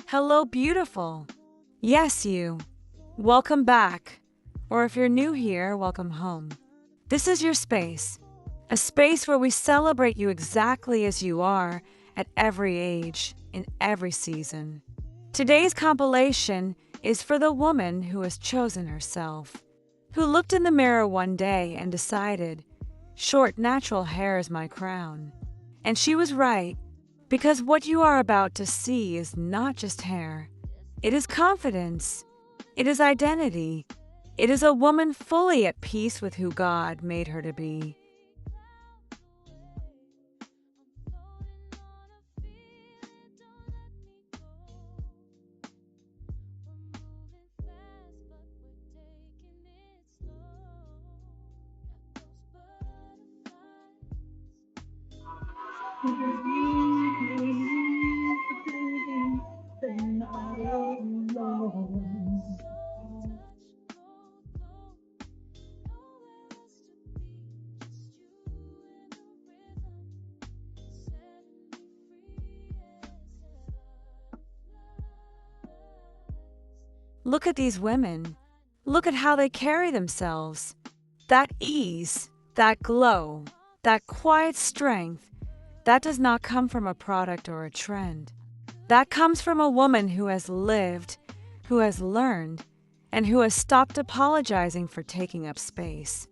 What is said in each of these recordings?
Hello, beautiful. Yes, you. Welcome back. Or if you're new here, welcome home. This is your space. A space where we celebrate you exactly as you are at every age, in every season. Today's compilation is for the woman who has chosen herself, who looked in the mirror one day and decided, short natural hair is my crown. And she was right, because what you are about to see is not just hair. It is confidence. It is identity. It is a woman fully at peace with who God made her to be. Look at these women. Look at how they carry themselves. That ease, that glow, that quiet strength, that does not come from a product or a trend. That comes from a woman who has lived, who has learned, and who has stopped apologizing for taking up space.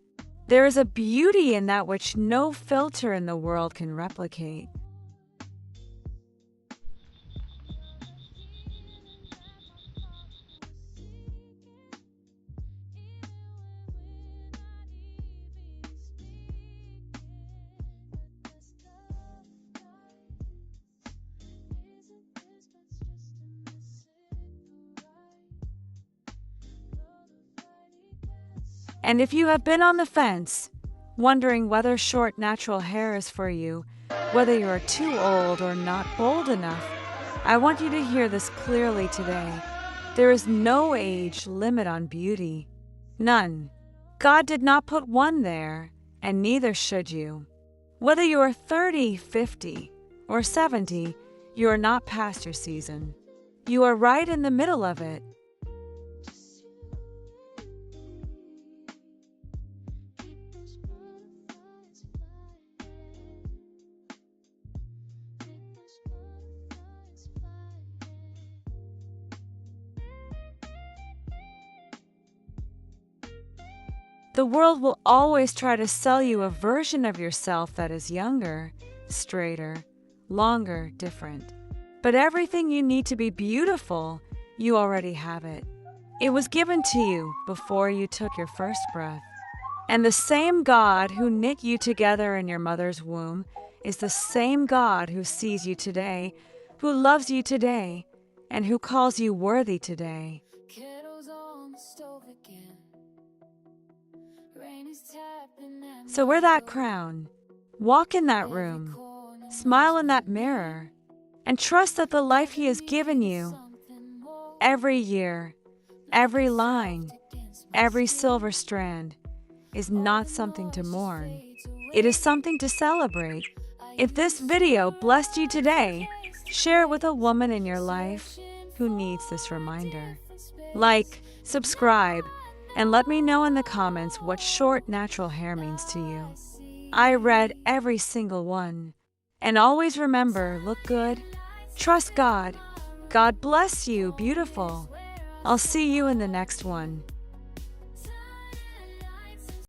There is a beauty in that which no filter in the world can replicate. And if you have been on the fence, wondering whether short natural hair is for you, whether you are too old or not bold enough, I want you to hear this clearly today. There is no age limit on beauty. None. God did not put one there, and neither should you. Whether you are 30, 50, or 70, you are not past your season. You are right in the middle of it. The world will always try to sell you a version of yourself that is younger, straighter, longer, different. But everything you need to be beautiful, you already have it. It was given to you before you took your first breath. And the same God who knit you together in your mother's womb is the same God who sees you today, who loves you today, and who calls you worthy today. So wear that crown, walk in that room, smile in that mirror, and trust that the life He has given you, every year, every line, every silver strand, is not something to mourn. It is something to celebrate. If this video blessed you today, share it with a woman in your life who needs this reminder. Like, subscribe, and let me know in the comments what short natural hair means to you. I read every single one. And always remember, look good, trust God. God bless you, beautiful. I'll see you in the next one.